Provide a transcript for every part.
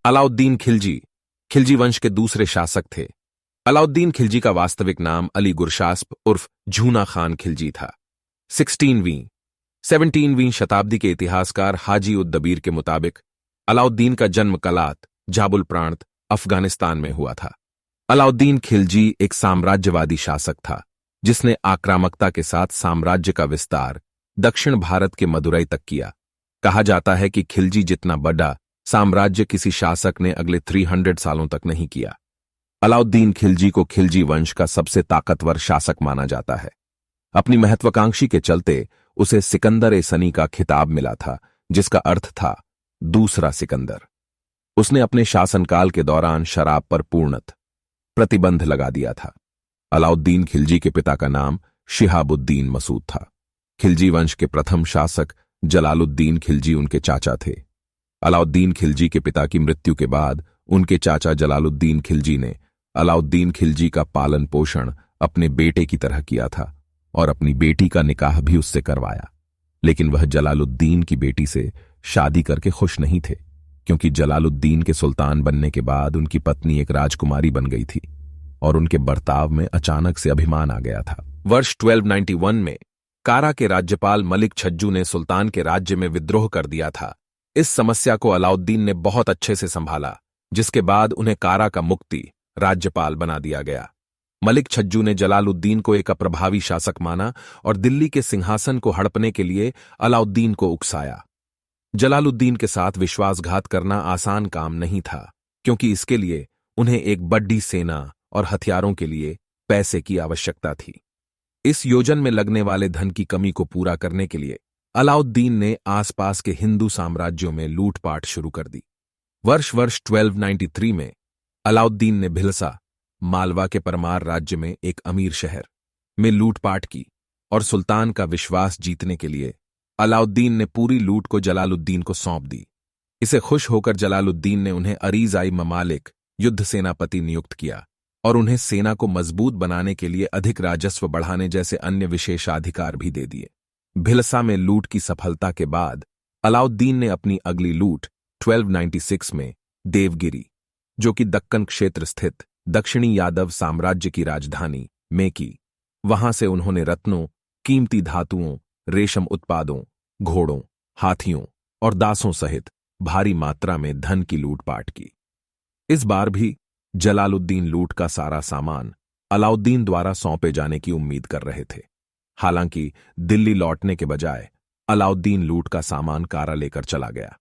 अलाउद्दीन खिलजी खिलजी वंश के दूसरे शासक थे। अलाउद्दीन खिलजी का वास्तविक नाम अली गुरशास्प उर्फ झूना खान खिलजी था। 17वीं शताब्दी के इतिहासकार हाजी उद दबीर के मुताबिक अलाउद्दीन का जन्म कलात, जाबुल प्रांत, अफगानिस्तान में हुआ था। अलाउद्दीन खिलजी एक साम्राज्यवादी शासक था जिसने आक्रामकता के साथ साम्राज्य का विस्तार दक्षिण भारत के मदुरई तक किया। कहा जाता है कि खिलजी जितना बड़ा साम्राज्य किसी शासक ने अगले 300 सालों तक नहीं किया। अलाउद्दीन खिलजी को खिलजी वंश का सबसे ताकतवर शासक माना जाता है। अपनी महत्वाकांक्षी के चलते उसे सिकंदर-ए-सनी का खिताब मिला था, जिसका अर्थ था दूसरा सिकंदर। उसने अपने शासनकाल के दौरान शराब पर पूर्णतः प्रतिबंध लगा दिया था। अलाउद्दीन खिलजी के पिता का नाम शिहाबुद्दीन मसूद था। खिलजी वंश के प्रथम शासक जलालुद्दीन खिलजी उनके चाचा थे। अलाउद्दीन खिलजी के पिता की मृत्यु के बाद उनके चाचा जलालुद्दीन खिलजी ने अलाउद्दीन खिलजी का पालन पोषण अपने बेटे की तरह किया था और अपनी बेटी का निकाह भी उससे करवाया। लेकिन वह जलालुद्दीन की बेटी से शादी करके खुश नहीं थे, क्योंकि जलालुद्दीन के सुल्तान बनने के बाद उनकी पत्नी एक राजकुमारी बन गई थी और उनके बर्ताव में अचानक से अभिमान आ गया था। वर्ष 1291 में कारा के राज्यपाल मलिक छज्जू ने सुल्तान के राज्य में विद्रोह कर दिया था। इस समस्या को अलाउद्दीन ने बहुत अच्छे से संभाला, जिसके बाद उन्हें कारा का मुक्ति राज्यपाल बना दिया गया। मलिक छज्जू ने जलालुद्दीन को एक अप्रभावी शासक माना और दिल्ली के सिंहासन को हड़पने के लिए अलाउद्दीन को उकसाया। जलालुद्दीन के साथ विश्वासघात करना आसान काम नहीं था, क्योंकि इसके लिए उन्हें एक बड़ी सेना और हथियारों के लिए पैसे की आवश्यकता थी। इस योजन में लगने वाले धन की कमी को पूरा करने के लिए अलाउद्दीन ने आसपास के हिंदू साम्राज्यों में लूटपाट शुरू कर दी। वर्ष 1293 में अलाउद्दीन ने भिलसा, मालवा के परमार राज्य में एक अमीर शहर में लूटपाट की और सुल्तान का विश्वास जीतने के लिए अलाउद्दीन ने पूरी लूट को जलालुद्दीन को सौंप दी। इसे खुश होकर जलालुद्दीन ने उन्हें अरीज़-आई ममालिक युद्ध सेनापति नियुक्त किया और उन्हें सेना को मजबूत बनाने के लिए अधिक राजस्व बढ़ाने जैसे अन्य विशेषाधिकार भी दे दिए। भिलसा में लूट की सफलता के बाद अलाउद्दीन ने अपनी अगली लूट 1296 में देवगिरी, जो कि दक्कन क्षेत्र स्थित दक्षिणी यादव साम्राज्य की राजधानी में की। वहां से उन्होंने रत्नों, कीमती धातुओं, रेशम उत्पादों, घोड़ों, हाथियों और दासों सहित भारी मात्रा में धन की लूटपाट की। इस बार भी जलालुद्दीन लूट का सारा सामान अलाउद्दीन द्वारा सौंपे जाने की उम्मीद कर रहे थे। हालांकि दिल्ली लौटने के बजाय अलाउद्दीन लूट का सामान कारा लेकर चला गया।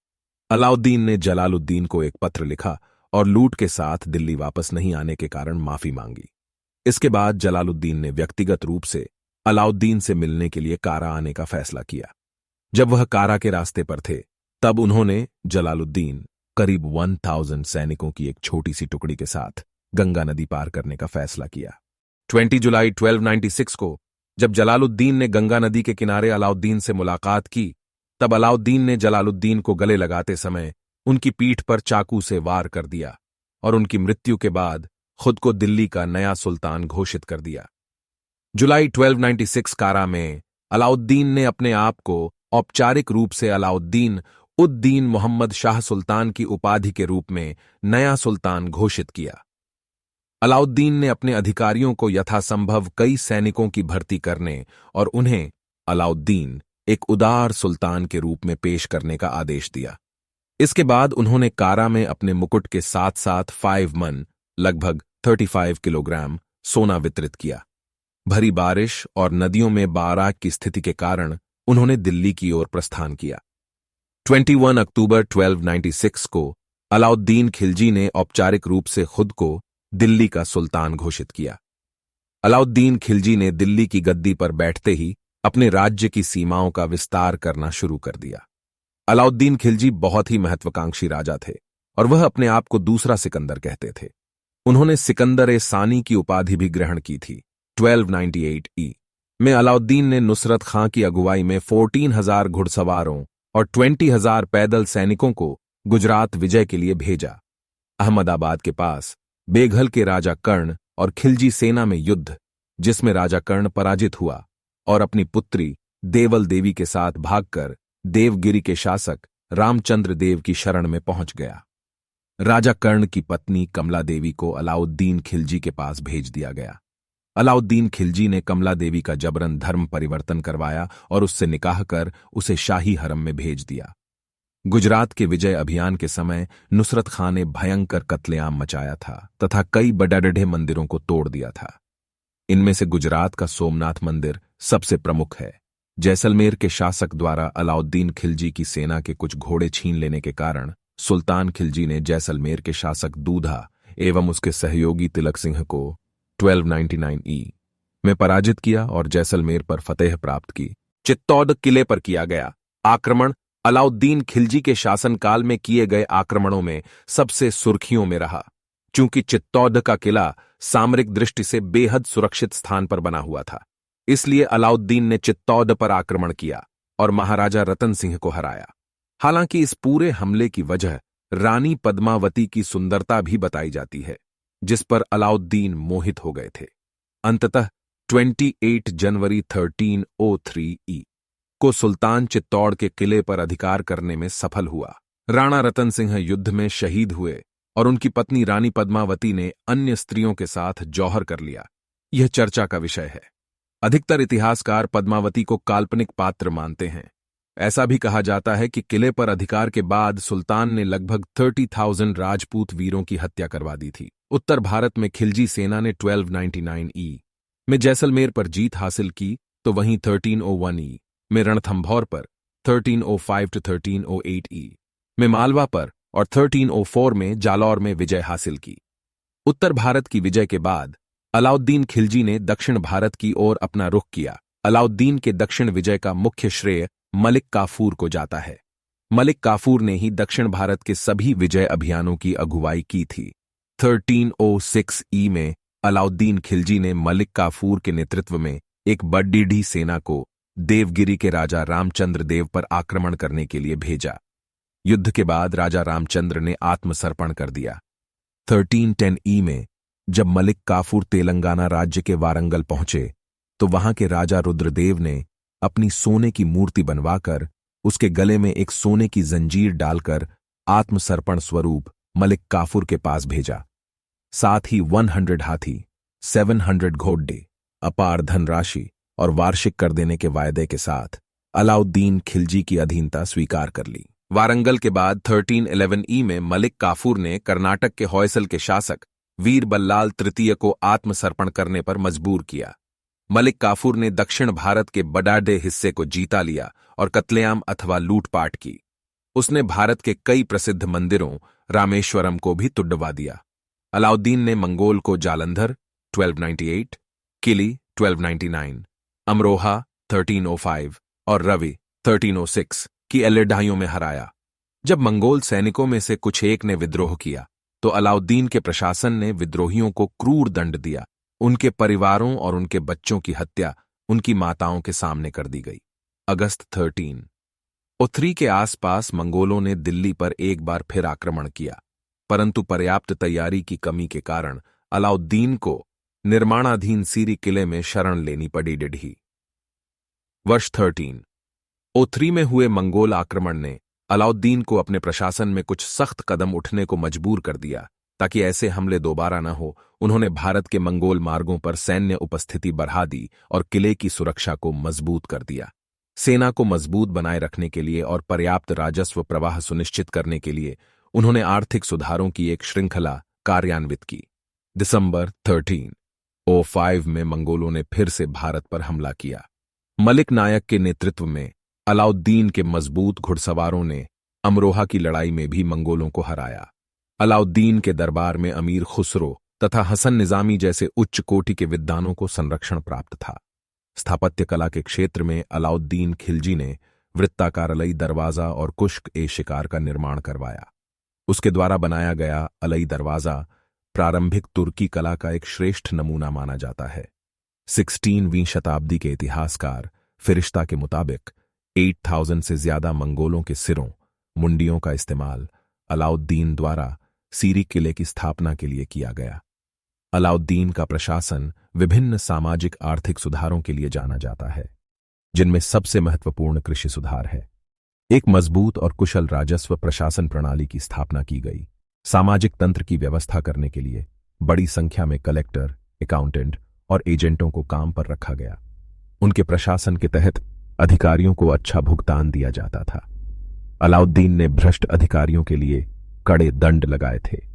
अलाउद्दीन ने जलालुद्दीन को एक पत्र लिखा और लूट के साथ दिल्ली वापस नहीं आने के कारण माफी मांगी। इसके बाद जलालुद्दीन ने व्यक्तिगत रूप से अलाउद्दीन से मिलने के लिए कारा आने का फैसला किया। जब वह कारा के रास्ते पर थे, तब उन्होंने जलालुद्दीन करीब 1000 सैनिकों की एक छोटी सी टुकड़ी के साथ गंगा नदी पार करने का फैसला किया। 20 जुलाई 1296 को जब जलालुद्दीन ने गंगा नदी के किनारे अलाउद्दीन से मुलाकात की, तब अलाउद्दीन ने जलालुद्दीन को गले लगाते समय उनकी पीठ पर चाकू से वार कर दिया और उनकी मृत्यु के बाद खुद को दिल्ली का नया सुल्तान घोषित कर दिया। जुलाई 1296 कारा में अलाउद्दीन ने अपने आप को औपचारिक रूप से अलाउद्दीन उद-दीन मोहम्मद शाह सुल्तान की उपाधि के रूप में नया सुल्तान घोषित किया। अलाउद्दीन ने अपने अधिकारियों को यथासंभव कई सैनिकों की भर्ती करने और उन्हें अलाउद्दीन एक उदार सुल्तान के रूप में पेश करने का आदेश दिया। इसके बाद उन्होंने कारा में अपने मुकुट के साथ साथ 5 मन लगभग 35 किलोग्राम सोना वितरित किया। भरी बारिश और नदियों में बाराक की स्थिति के कारण उन्होंने दिल्ली की ओर प्रस्थान किया। 21 अक्टूबर 1296 को अलाउद्दीन खिलजी ने औपचारिक रूप से खुद को दिल्ली का सुल्तान घोषित किया। अलाउद्दीन खिलजी ने दिल्ली की गद्दी पर बैठते ही अपने राज्य की सीमाओं का विस्तार करना शुरू कर दिया। अलाउद्दीन खिलजी बहुत ही महत्वाकांक्षी राजा थे और वह अपने आप को दूसरा सिकंदर कहते थे। उन्होंने सिकंदर-ए-सानी की उपाधि भी ग्रहण की थी। 1298 ई में अलाउद्दीन ने नुसरत खां की अगुवाई में 14,000 घुड़सवारों और 20,000 पैदल सैनिकों को गुजरात विजय के लिए भेजा। अहमदाबाद के पास बेघल के राजा कर्ण और खिलजी सेना में युद्ध, जिसमें राजा कर्ण पराजित हुआ और अपनी पुत्री देवल देवी के साथ भागकर देवगिरी के शासक रामचंद्र देव की शरण में पहुंच गया। राजा कर्ण की पत्नी कमला देवी को अलाउद्दीन खिलजी के पास भेज दिया गया। अलाउद्दीन खिलजी ने कमला देवी का जबरन धर्म परिवर्तन करवाया और उससे निकाह कर उसे शाही हरम में भेज दिया। गुजरात के विजय अभियान के समय नुसरत खां ने भयंकर कत्लेआम मचाया था तथा कई बड़े मंदिरों को तोड़ दिया था। इनमें से गुजरात का सोमनाथ मंदिर सबसे प्रमुख है। जैसलमेर के शासक द्वारा अलाउद्दीन खिलजी की सेना के कुछ घोड़े छीन लेने के कारण सुल्तान खिलजी ने जैसलमेर के शासक दूधा एवं उसके सहयोगी तिलक सिंह को 1299 में पराजित किया और जैसलमेर पर फतेह प्राप्त की। चित्तौड़ किले पर किया गया आक्रमण अलाउद्दीन खिलजी के शासनकाल में किए गए आक्रमणों में सबसे सुर्खियों में रहा। चूंकि चित्तौड़ का किला सामरिक दृष्टि से बेहद सुरक्षित स्थान पर बना हुआ था, इसलिए अलाउद्दीन ने चित्तौड़ पर आक्रमण किया और महाराजा रतन सिंह को हराया। हालांकि इस पूरे हमले की वजह रानी पद्मावती की सुंदरता भी बताई जाती है, जिस पर अलाउद्दीन मोहित हो गए थे। अंततः 28 जनवरी 1303 को सुल्तान चित्तौड़ के किले पर अधिकार करने में सफल हुआ। राणा रतन सिंह युद्ध में शहीद हुए और उनकी पत्नी रानी पद्मावती ने अन्य स्त्रियों के साथ जौहर कर लिया। यह चर्चा का विषय है। अधिकतर इतिहासकार पद्मावती को काल्पनिक पात्र मानते हैं। ऐसा भी कहा जाता है कि किले पर अधिकार के बाद सुल्तान ने लगभग 30,000 राजपूत वीरों की हत्या करवा दी थी। उत्तर भारत में खिलजी सेना ने 1299 में जैसलमेर पर जीत हासिल की, तो वहीं 1301 में रणथंभौर पर, 1305 to 1308 में मालवा पर और 1304 में जालौर में विजय हासिल की। उत्तर भारत की विजय के बाद अलाउद्दीन खिलजी ने दक्षिण भारत की ओर अपना रुख किया। अलाउद्दीन के दक्षिण विजय का मुख्य श्रेय मलिक काफूर को जाता है। मलिक काफूर ने ही दक्षिण भारत के सभी विजय अभियानों की अगुवाई की थी। 1306 में अलाउद्दीन खिलजी ने मलिक काफूर के नेतृत्व में एक बड़ी सेना को देवगिरी के राजा रामचंद्र देव पर आक्रमण करने के लिए भेजा। युद्ध के बाद राजा रामचंद्र ने आत्मसर्पण कर दिया। 1310 में जब मलिक काफूर तेलंगाना राज्य के वारंगल पहुंचे, तो वहां के राजा रुद्रदेव ने अपनी सोने की मूर्ति बनवाकर उसके गले में एक सोने की जंजीर डालकर आत्मसर्पण स्वरूप मलिक काफूर के पास भेजा। साथ ही 100 हाथी, 700 घोड़े, अपार धनराशि और वार्षिक कर देने के वायदे के साथ अलाउद्दीन खिलजी की अधीनता स्वीकार कर ली। वारंगल के बाद 1311 में मलिक काफूर ने कर्नाटक के होयसल के शासक वीर बल्लाल तृतीय को आत्मसर्पण करने पर मजबूर किया। मलिक काफूर ने दक्षिण भारत के बड़े हिस्से को जीता लिया और कत्लेआम अथवा लूटपाट की। उसने भारत के कई प्रसिद्ध मंदिरों रामेश्वरम को भी तुड़वा दिया। अलाउद्दीन ने मंगोल को जालंधर 1298, किली 1299, अमरोहा 1305 और रवि 1306 की लड़ाइयों में हराया। जब मंगोल सैनिकों में से कुछ एक ने विद्रोह किया, तो अलाउद्दीन के प्रशासन ने विद्रोहियों को क्रूर दंड दिया। उनके परिवारों और उनके बच्चों की हत्या उनकी माताओं के सामने कर दी गई। अगस्त 1303 के आसपास मंगोलों ने दिल्ली पर एक बार फिर आक्रमण किया, परंतु पर्याप्त तैयारी की कमी के कारण अलाउद्दीन को निर्माणाधीन सीरी किले में शरण लेनी पड़ी। डिढ़ी वर्ष 1303 में हुए मंगोल आक्रमण ने अलाउद्दीन को अपने प्रशासन में कुछ सख्त कदम उठने को मजबूर कर दिया, ताकि ऐसे हमले दोबारा न हो। उन्होंने भारत के मंगोल मार्गों पर सैन्य उपस्थिति बढ़ा दी और किले की सुरक्षा को मजबूत कर दिया। सेना को मजबूत बनाए रखने के लिए और पर्याप्त राजस्व प्रवाह सुनिश्चित करने के लिए उन्होंने आर्थिक सुधारों की एक श्रृंखला कार्यान्वित की। दिसंबर 1305 में मंगोलों ने फिर से भारत पर हमला किया। मलिक नायक के नेतृत्व में अलाउद्दीन के मजबूत घुड़सवारों ने अमरोहा की लड़ाई में भी मंगोलों को हराया। अलाउद्दीन के दरबार में अमीर खुसरो तथा हसन निजामी जैसे उच्च कोटि के विद्वानों को संरक्षण प्राप्त था। स्थापत्य कला के क्षेत्र में अलाउद्दीन खिलजी ने वृत्ताकार अलई दरवाजा और कुश्क ए शिकार का निर्माण करवाया। उसके द्वारा बनाया गया अलई दरवाजा प्रारंभिक तुर्की कला का एक श्रेष्ठ नमूना माना जाता है। 16वीं शताब्दी के इतिहासकार फिरिश्ता के मुताबिक 8000 से ज्यादा मंगोलों के सिरों, मुंडियों का इस्तेमाल अलाउद्दीन द्वारा सीरी किले की स्थापना के लिए किया गया। अलाउद्दीन का प्रशासन विभिन्न सामाजिक आर्थिक सुधारों के लिए जाना जाता है, जिनमें सबसे महत्वपूर्ण कृषि सुधार है। एक मजबूत और कुशल राजस्व प्रशासन प्रणाली की स्थापना की गई। सामाजिक तंत्र की व्यवस्था करने के लिए बड़ी संख्या में कलेक्टर, अकाउंटेंट और एजेंटों को काम पर रखा गया। उनके प्रशासन के तहत अधिकारियों को अच्छा भुगतान दिया जाता था। अलाउद्दीन ने भ्रष्ट अधिकारियों के लिए कड़े दंड लगाए थे।